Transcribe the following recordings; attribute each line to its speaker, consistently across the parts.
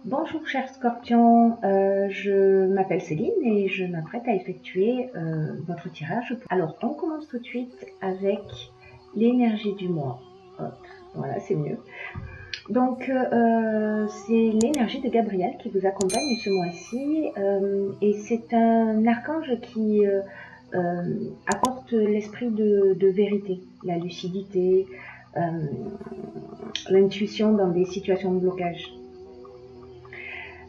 Speaker 1: Bonjour chers scorpions, je m'appelle Céline et je m'apprête à effectuer votre tirage. Alors on commence tout de suite avec l'énergie du mois. Hop, voilà, c'est mieux. Donc c'est l'énergie de Gabriel qui vous accompagne ce mois-ci et c'est un archange qui apporte l'esprit de vérité, la lucidité, l'intuition dans des situations de blocage.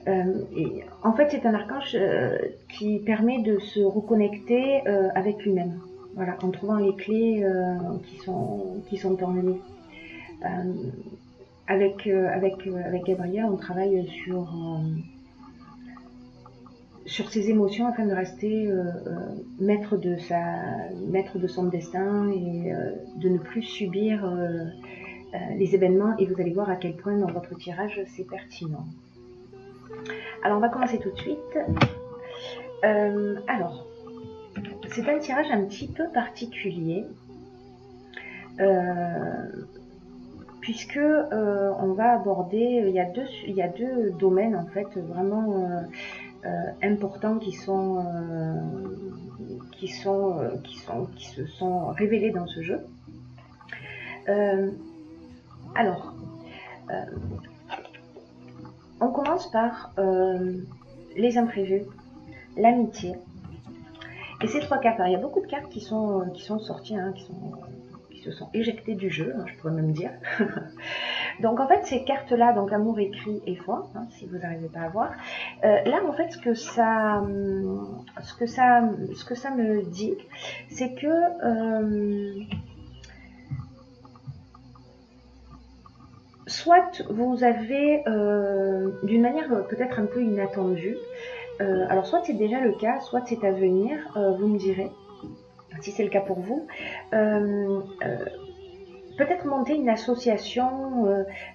Speaker 1: Et en fait, c'est un archange qui permet de se reconnecter avec lui-même, voilà, en trouvant les clés qui sont en lui. Avec Gabriel, on travaille sur ses émotions afin de rester maître de son destin et de ne plus subir les événements. Et vous allez voir à quel point dans votre tirage c'est pertinent. Alors on va commencer tout de suite. Alors, c'est un tirage un petit peu particulier puisque on va aborder, il y a deux domaines en fait vraiment importants qui se sont révélés dans ce jeu. Alors, on commence par les imprévus, l'amitié. Et ces trois cartes, alors, il y a beaucoup de cartes qui sont sorties, hein, qui se sont éjectées du jeu, hein, je pourrais même dire. Donc en fait, ces cartes-là, donc amour, écrit et foi, hein, si vous n'arrivez pas à voir, là en fait, ce que ça me dit, c'est que soit vous avez, d'une manière peut-être un peu inattendue, alors soit c'est déjà le cas, soit c'est à venir, vous me direz si c'est le cas pour vous, peut-être monter une association,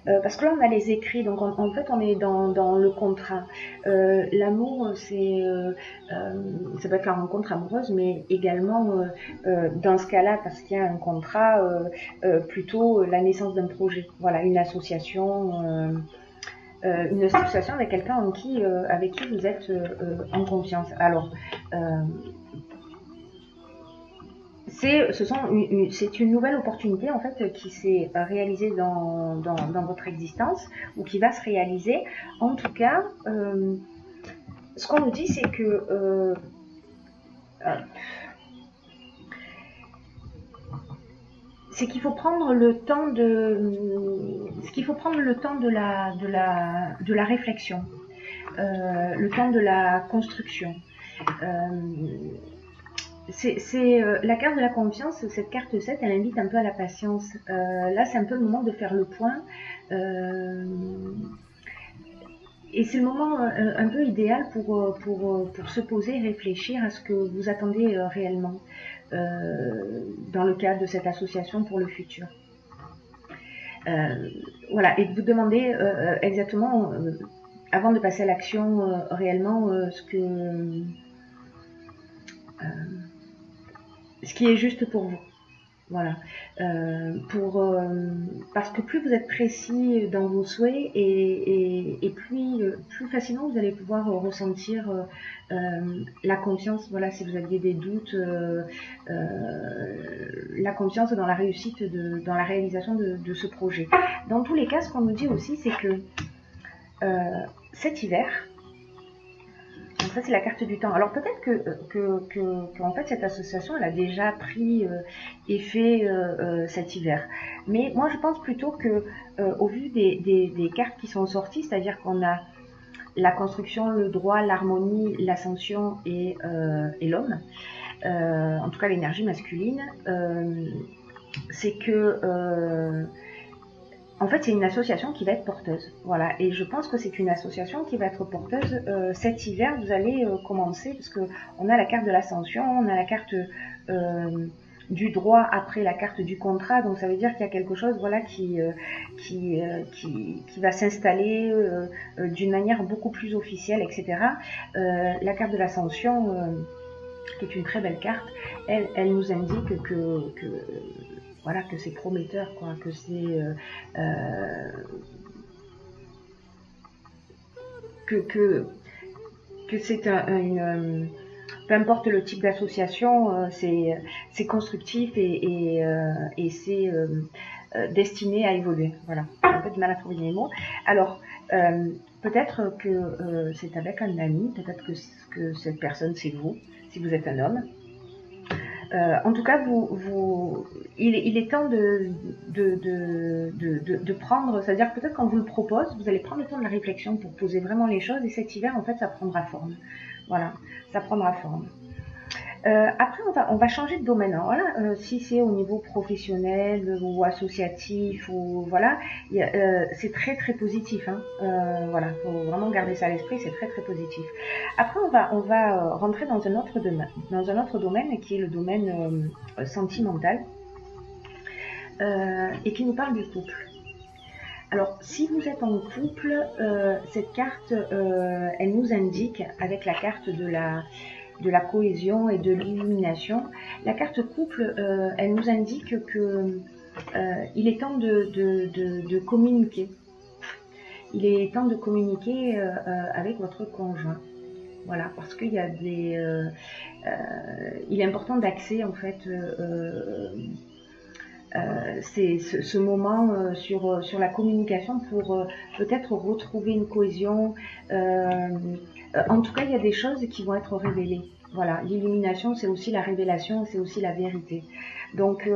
Speaker 1: parce que là on a les écrits, donc en fait on est dans le contrat. L'amour, ça peut être la rencontre amoureuse, mais également dans ce cas-là, parce qu'il y a un contrat, plutôt la naissance d'un projet. Voilà, une association avec quelqu'un avec qui vous êtes en confiance. Alors, c'est une nouvelle opportunité en fait qui s'est réalisée dans votre existence ou qui va se réaliser. En tout cas, ce qu'on nous dit, c'est que c'est qu'il faut prendre le temps de la réflexion, le temps de la construction. La carte de la confiance, cette carte 7, elle invite un peu à la patience. Là, c'est un peu le moment de faire le point. Et c'est le moment un peu idéal pour se poser et réfléchir à ce que vous attendez réellement dans le cadre de cette association pour le futur. Voilà, et de vous demander exactement, avant de passer à l'action, réellement ce qui est juste pour vous. Voilà, parce que plus vous êtes précis dans vos souhaits et plus facilement vous allez pouvoir ressentir la confiance. Voilà, si vous aviez des doutes, la confiance dans la réussite, dans la réalisation de ce projet. Dans tous les cas, ce qu'on nous dit aussi, c'est que cet hiver, donc ça c'est la carte du temps. Alors peut-être que en fait cette association elle a déjà pris effet cet hiver. Mais moi je pense plutôt que au vu des cartes qui sont sorties, c'est-à-dire qu'on a la construction, le droit, l'harmonie, l'ascension et l'homme, en tout cas l'énergie masculine, c'est que en fait, c'est une association qui va être porteuse. Voilà. Et je pense que c'est une association qui va être porteuse. Cet hiver, vous allez commencer, parce qu'on a la carte de l'ascension, on a la carte du droit après la carte du contrat. Donc ça veut dire qu'il y a quelque chose voilà, qui va s'installer d'une manière beaucoup plus officielle, etc. La carte de l'ascension, qui est une très belle carte, elle nous indique que voilà, que c'est prometteur, quoi, que c'est que c'est peu importe le type d'association, c'est constructif et c'est destiné à évoluer. Voilà, j'ai un peu de mal à trouver les mots. Alors, peut-être que c'est avec un ami, peut-être que cette personne c'est vous, si vous êtes un homme. En tout cas, il est temps de prendre, c'est-à-dire peut-être quand vous le propose, vous allez prendre le temps de la réflexion pour poser vraiment les choses et cet hiver, en fait, ça prendra forme. Voilà, ça prendra forme. Après, on va changer de domaine. Alors voilà, si c'est au niveau professionnel ou associatif, ou voilà, c'est très très positif. Hein. Voilà, faut vraiment garder ça à l'esprit, c'est très très positif. Après, on va rentrer dans un autre domaine qui est le domaine sentimental et qui nous parle du couple. Alors, si vous êtes en couple, cette carte, elle nous indique, avec la carte de la cohésion et de l'illumination, la carte couple, elle nous indique que il est temps de communiquer. Il est temps de communiquer avec votre conjoint. Voilà, parce qu'il y a il est important d'axer en fait c'est ce moment sur la communication pour peut-être retrouver une cohésion. En tout cas, il y a des choses qui vont être révélées. Voilà, l'illumination, c'est aussi la révélation, c'est aussi la vérité. Donc,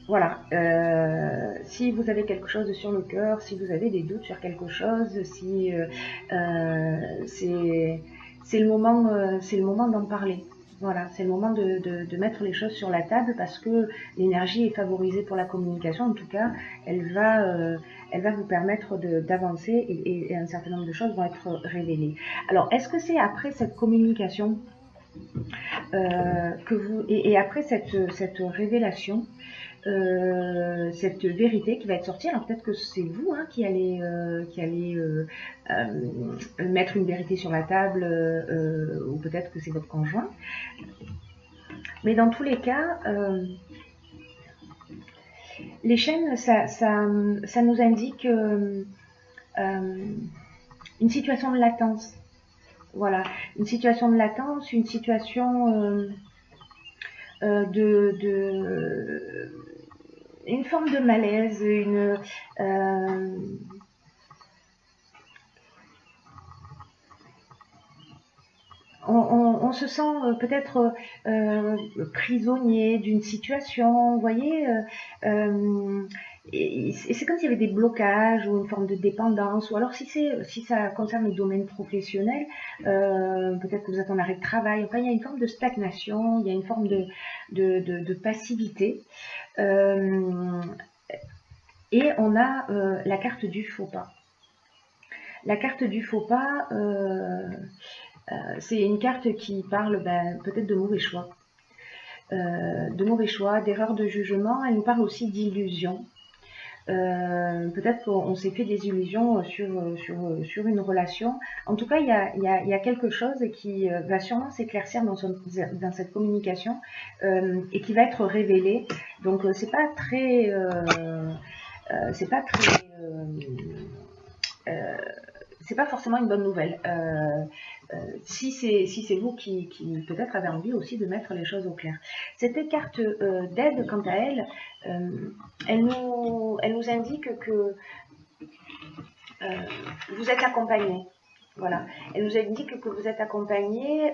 Speaker 1: voilà, si vous avez quelque chose sur le cœur, si vous avez des doutes sur quelque chose, si c'est le moment d'en parler. Voilà, c'est le moment de mettre les choses sur la table parce que l'énergie est favorisée pour la communication. En tout cas, elle va vous permettre d'avancer et un certain nombre de choses vont être révélées. Alors, est-ce que c'est après cette communication et après cette révélation, cette vérité qui va être sortie, alors peut-être que c'est vous qui allez mettre une vérité sur la table, ou peut-être que c'est votre conjoint. Mais dans tous les cas, les chaînes, ça nous indique une situation de latence. Voilà, une situation de latence, une situation une forme de malaise, on se sent peut-être prisonnier d'une situation, vous voyez, et c'est comme s'il y avait des blocages ou une forme de dépendance, ou alors si ça concerne le domaine professionnel, peut-être que vous êtes en arrêt de travail, enfin il y a une forme de stagnation, il y a une forme de passivité, et on a la carte du faux pas. La carte du faux pas, c'est une carte qui parle peut-être de mauvais choix. D'erreurs de jugement. Elle nous parle aussi d'illusions. Peut-être qu'on s'est fait des illusions sur une relation. En tout cas, il y a quelque chose qui va sûrement s'éclaircir dans cette communication et qui va être révélé. Donc, c'est pas très c'est pas forcément une bonne nouvelle. Si c'est vous qui peut-être avez envie aussi de mettre les choses au clair. Cette carte d'aide, quant à elle, elle nous indique que vous êtes accompagné. Voilà. Elle nous indique que vous êtes accompagné,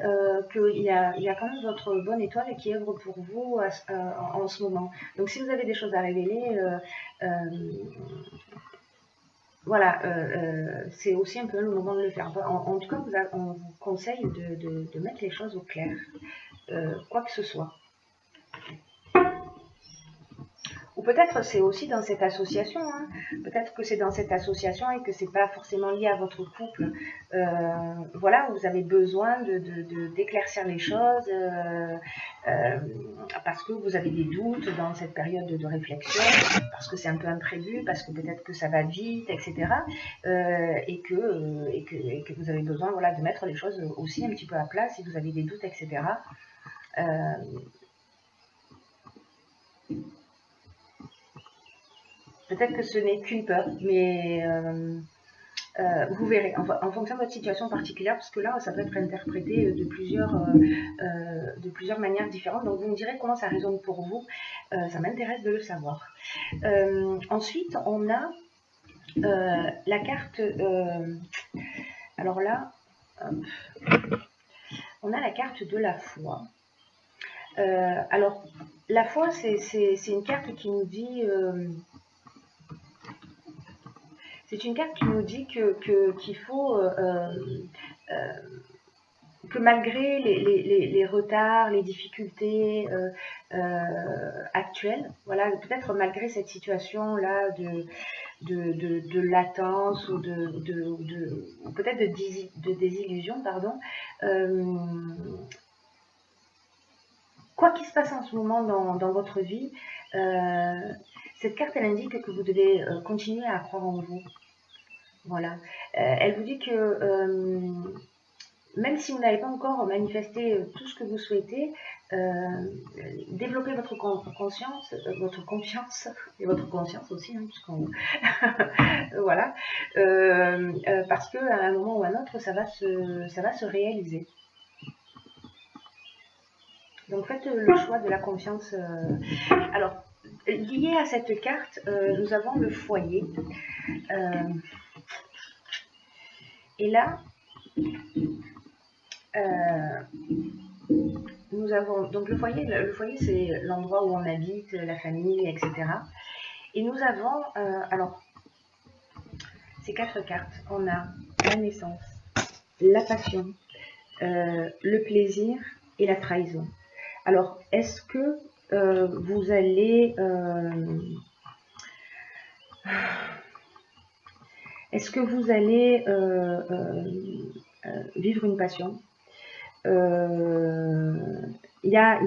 Speaker 1: qu'il y a quand même votre bonne étoile qui œuvre pour vous en ce moment. Donc si vous avez des choses à révéler, voilà, c'est aussi un peu le moment de le faire. En tout cas, on vous conseille de mettre les choses au clair, quoi que ce soit. Ou peut-être c'est aussi dans cette association, hein. Peut-être que c'est dans cette association et que c'est pas forcément lié à votre couple. Voilà, vous avez besoin d'éclaircir les choses parce que vous avez des doutes dans cette période de réflexion, parce que c'est un peu imprévu, parce que peut-être que ça va vite, etc. Et que vous avez besoin, voilà, de mettre les choses aussi un petit peu à plat si vous avez des doutes, etc. Peut-être que ce n'est qu'une peur, mais vous verrez, en fonction de votre situation particulière, parce que là, ça peut être interprété de plusieurs manières différentes. Donc, vous me direz comment ça résonne pour vous. Ça m'intéresse de le savoir. Ensuite, on a la carte... alors là, on a la carte de la foi. Alors, la foi, c'est une carte qui nous dit... c'est une carte qui nous dit qu'il faut... que malgré les retards, les difficultés actuelles, voilà, peut-être malgré cette situation-là de latence ou peut-être de désillusion, pardon, quoi qu'il se passe en ce moment dans votre vie, cette carte, elle indique que vous devez continuer à croire en vous. Voilà. Elle vous dit que même si vous n'avez pas encore manifesté tout ce que vous souhaitez, développez votre conscience, votre confiance et votre conscience aussi, hein, puisqu'on voilà, parce que à un moment ou à un autre, ça va se réaliser. Donc faites le choix de la confiance. Alors, lié à cette carte, nous avons le foyer. Et là, nous avons donc le foyer c'est l'endroit où on habite, la famille, etc. Et nous avons, alors, ces 4 cartes. On a la naissance, la passion, le plaisir et la trahison. Alors, est-ce que vous allez... est-ce que vous allez vivre une passion? Il y a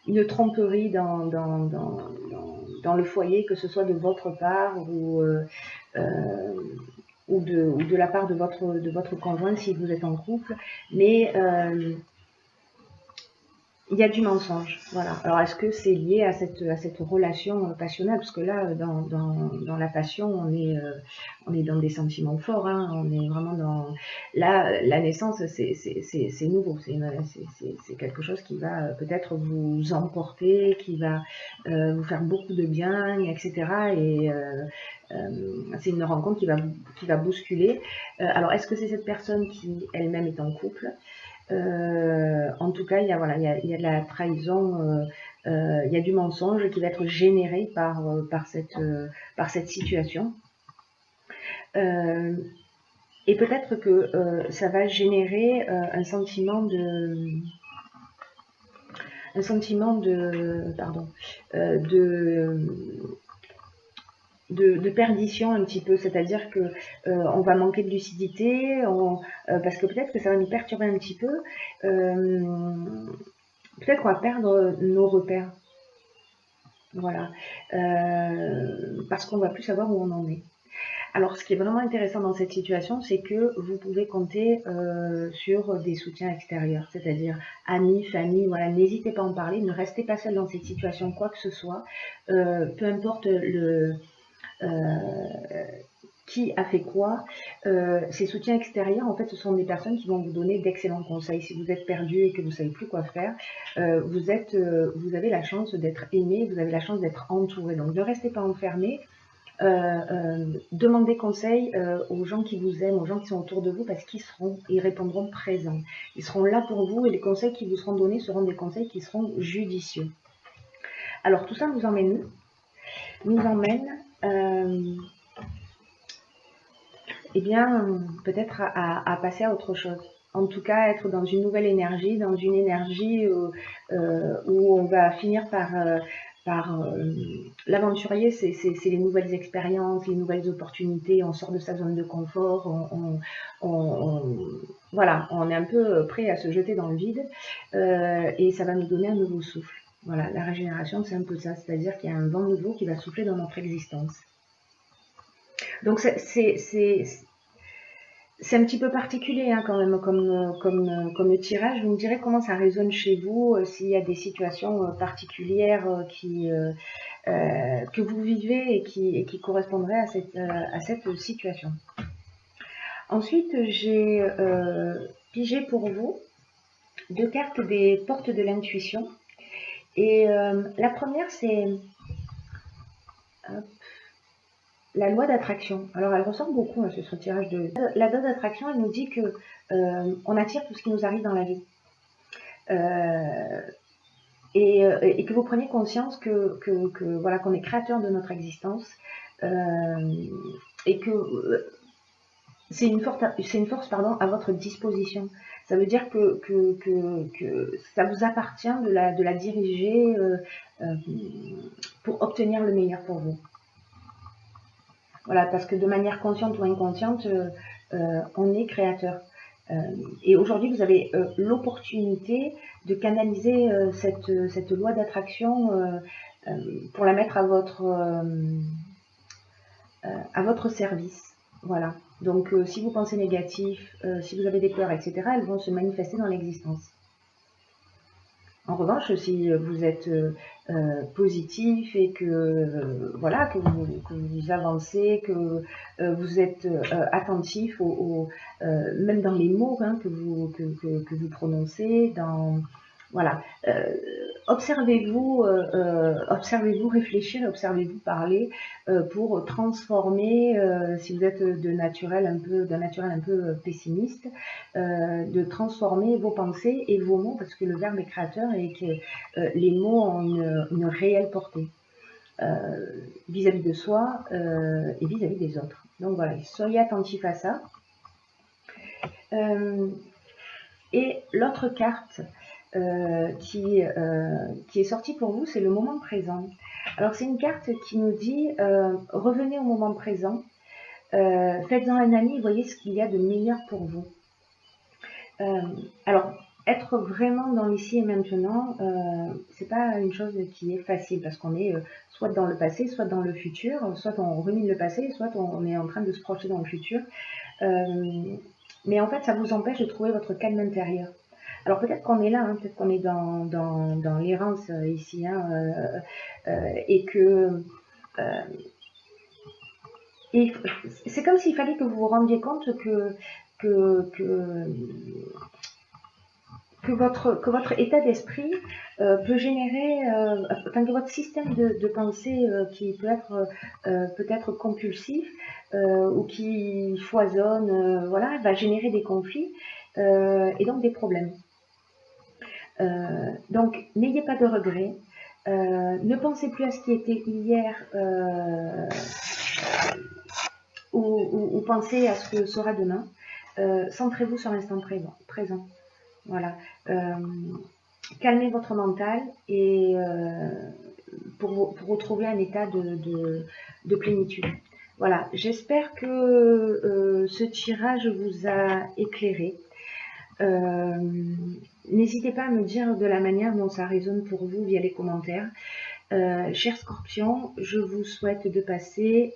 Speaker 1: une tromperie dans le foyer, que ce soit de votre part ou de la part de votre conjoint si vous êtes en couple, mais il y a du mensonge, voilà. Alors, est-ce que c'est lié à cette relation passionnelle? Parce que là, dans la passion, on est dans des sentiments forts, hein. On est vraiment dans... Là, la naissance, c'est nouveau. C'est quelque chose qui va peut-être vous emporter, qui va vous faire beaucoup de bien, etc. Et c'est une rencontre qui va bousculer. Alors, est-ce que c'est cette personne qui elle-même est en couple? En tout cas, il y a de la trahison, il y a du mensonge qui va être généré par cette situation. Et peut-être que ça va générer un sentiment de perdition un petit peu, c'est-à-dire que on va manquer de lucidité, parce que peut-être que ça va nous perturber un petit peu, peut-être qu'on va perdre nos repères, voilà, parce qu'on va plus savoir où on en est. Alors, ce qui est vraiment intéressant dans cette situation, c'est que vous pouvez compter sur des soutiens extérieurs, c'est-à-dire amis, famille, voilà, n'hésitez pas à en parler, ne restez pas seul dans cette situation, quoi que ce soit, peu importe qui a fait quoi, ces soutiens extérieurs, en fait, ce sont des personnes qui vont vous donner d'excellents conseils. Si vous êtes perdu et que vous ne savez plus quoi faire, vous avez la chance d'être aimé, vous avez la chance d'être entouré. Donc, ne restez pas enfermé. Demandez conseil aux gens qui vous aiment, aux gens qui sont autour de vous, parce qu'ils répondront présents. Ils seront là pour vous et les conseils qui vous seront donnés seront des conseils qui seront judicieux. Alors, tout ça nous emmène eh bien, peut-être à passer à autre chose. En tout cas, être dans une nouvelle énergie, dans une énergie où on va finir par l'aventurier, c'est les nouvelles expériences, les nouvelles opportunités, on sort de sa zone de confort, voilà, on est un peu prêt à se jeter dans le vide et ça va nous donner un nouveau souffle. Voilà, la régénération, c'est un peu ça, c'est-à-dire qu'il y a un vent nouveau qui va souffler dans notre existence. Donc, c'est un petit peu particulier hein, quand même comme tirage. Vous me direz comment ça résonne chez vous, s'il y a des situations particulières que vous vivez et qui correspondraient à cette situation. Ensuite, j'ai pigé pour vous 2 cartes des portes de l'intuition. Et la première, c'est la loi d'attraction. Alors, elle ressemble beaucoup à ce tirage de... La loi d'attraction, elle nous dit que on attire tout ce qui nous arrive dans la vie. Et que vous preniez conscience voilà, qu'on est créateur de notre existence et que c'est une force pardon, à votre disposition. Ça veut dire que ça vous appartient de la diriger pour obtenir le meilleur pour vous. Voilà, parce que de manière consciente ou inconsciente, on est créateur. Et aujourd'hui, vous avez l'opportunité de canaliser cette loi d'attraction pour la mettre à votre service. Voilà. Donc, si vous pensez négatif, si vous avez des peurs, etc., elles vont se manifester dans l'existence. En revanche, si vous êtes positif et que voilà que vous avancez, que vous êtes attentif même dans les mots hein, que vous prononcez, voilà, observez-vous réfléchir, observez-vous parler pour transformer, si vous êtes d'un naturel un peu pessimiste, de transformer vos pensées et vos mots, parce que le verbe est créateur et que les mots ont une réelle portée vis-à-vis de soi et vis-à-vis des autres. Donc voilà, soyez attentifs à ça. Et l'autre carte qui est sortie pour vous, c'est le moment présent. Alors c'est une carte qui nous dit revenez au moment présent, faites-en un ami et voyez ce qu'il y a de meilleur pour vous. Alors être vraiment dans l'ici et maintenant, c'est pas une chose qui est facile parce qu'on est soit dans le passé, soit dans le futur, soit on rumine le passé, soit on est en train de se projeter dans le futur. Mais en fait, ça vous empêche de trouver votre calme intérieur. Alors peut-être qu'on est là, hein, peut-être qu'on est dans l'errance ici, hein, et que et c'est comme s'il fallait que vous vous rendiez compte que votre état d'esprit peut générer, enfin que votre système de pensée qui peut être peut-être compulsif ou qui foisonne, voilà, va générer des conflits et donc des problèmes. Donc n'ayez pas de regrets, ne pensez plus à ce qui était hier ou pensez à ce que sera demain. Centrez-vous sur l'instant présent. Voilà. Calmez votre mental et pour retrouver un état de plénitude. Voilà, j'espère que ce tirage vous a éclairé. N'hésitez pas à me dire de la manière dont ça résonne pour vous via les commentaires. Chers scorpions, je vous souhaite de passer,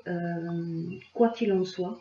Speaker 1: quoi qu'il en soit,